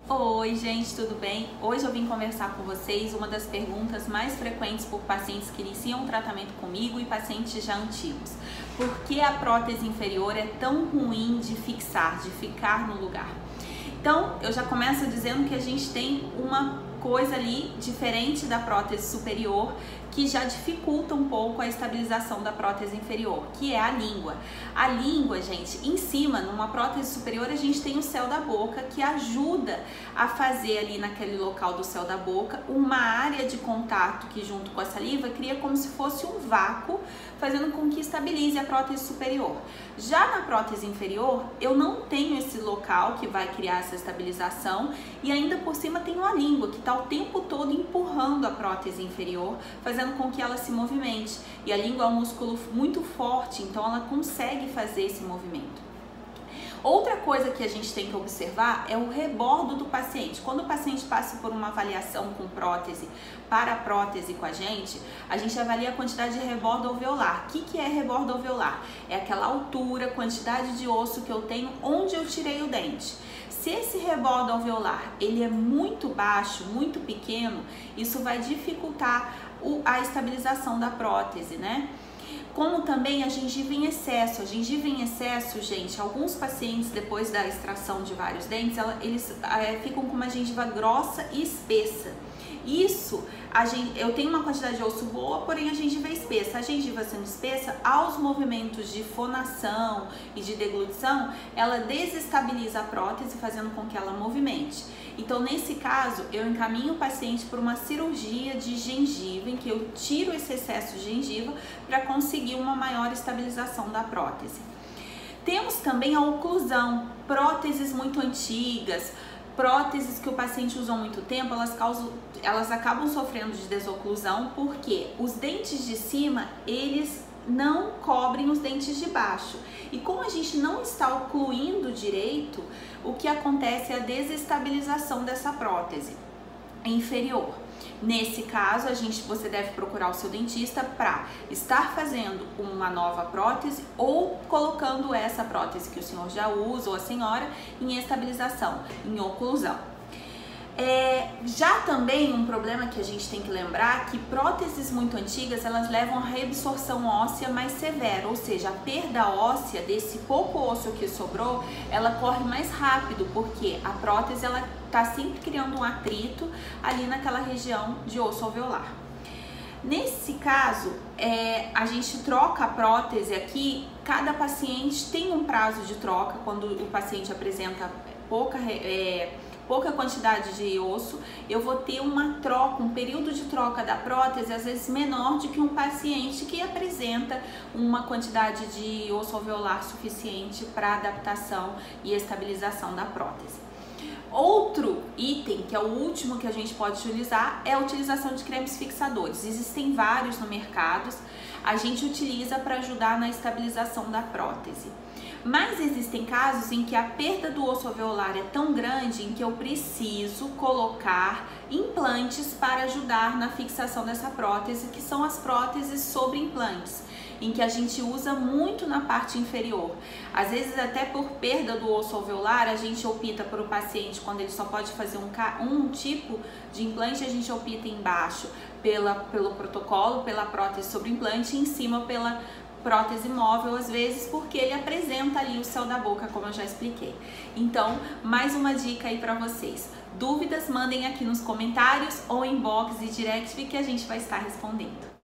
Oi gente, tudo bem? Hoje eu vim conversar com vocês uma das perguntas mais frequentes por pacientes que iniciam o tratamento comigo e pacientes já antigos. Por que a prótese inferior é tão ruim de fixar, de ficar no lugar? Então, eu já começo dizendo que a gente tem uma coisa ali diferente da prótese superior que já dificulta um pouco a estabilização da prótese inferior, que é a língua. A língua, gente, em cima, numa prótese superior, a gente tem o céu da boca que ajuda a fazer ali naquele local do céu da boca uma área de contato que junto com a saliva cria como se fosse um vácuo, fazendo com que estabilize a prótese superior. Já na prótese inferior, eu não tenho esse local que vai criar essa estabilização e ainda por cima tenho a língua que está o tempo todo empurrando a prótese inferior, fazendo com que ela se movimente. E a língua é um músculo muito forte, então ela consegue fazer esse movimento. Outra coisa que a gente tem que observar é o rebordo do paciente. Quando o paciente passa por uma avaliação com prótese para prótese com a gente avalia a quantidade de rebordo alveolar. O que é rebordo alveolar? É aquela altura, quantidade de osso que eu tenho onde eu tirei o dente. Se esse rebordo alveolar ele é muito baixo, muito pequeno, isso vai dificultar a estabilização da prótese, né? Como também a gengiva em excesso. A gengiva em excesso, gente, alguns pacientes depois da extração de vários dentes, eles ficam com uma gengiva grossa e espessa. Isso, eu tenho uma quantidade de osso boa, porém a gengiva é espessa. A gengiva sendo espessa, aos movimentos de fonação e de deglutição, ela desestabiliza a prótese, fazendo com que ela movimente. Então, nesse caso, eu encaminho o paciente para uma cirurgia de gengiva, em que eu tiro esse excesso de gengiva para conseguir uma maior estabilização da prótese. Temos também a oclusão, próteses muito antigas, próteses que o paciente usou há muito tempo, elas acabam sofrendo de desoclusão porque os dentes de cima, eles não cobrem os dentes de baixo. E como a gente não está ocluindo direito, o que acontece é a desestabilização dessa prótese inferior. Nesse caso, você deve procurar o seu dentista para estar fazendo uma nova prótese ou colocando essa prótese que o senhor já usa ou a senhora em estabilização, em oclusão. Já também um problema que a gente tem que lembrar que próteses muito antigas, elas levam a reabsorção óssea mais severa, ou seja, a perda óssea desse pouco osso que sobrou, ela corre mais rápido, porque a prótese ela está sempre criando um atrito ali naquela região de osso alveolar. Nesse caso, a gente troca a prótese aqui, cada paciente tem um prazo de troca quando o paciente apresenta pouca quantidade de osso, eu vou ter uma troca, um período de troca da prótese às vezes menor do que um paciente que apresenta uma quantidade de osso alveolar suficiente para adaptação e estabilização da prótese. Outro item, que é o último que a gente pode utilizar, é a utilização de cremes fixadores. Existem vários no mercado, a gente utiliza para ajudar na estabilização da prótese. Mas existem casos em que a perda do osso alveolar é tão grande em que eu preciso colocar implantes para ajudar na fixação dessa prótese, que são as próteses sobre implantes, em que a gente usa muito na parte inferior. Às vezes até por perda do osso alveolar, a gente opta para o paciente, quando ele só pode fazer um tipo de implante, a gente opta embaixo pelo protocolo, pela prótese sobre implante e em cima pela prótese móvel, às vezes, porque ele apresenta ali o céu da boca, como eu já expliquei. Então, mais uma dica aí para vocês. Dúvidas, mandem aqui nos comentários ou inbox e direct que a gente vai estar respondendo.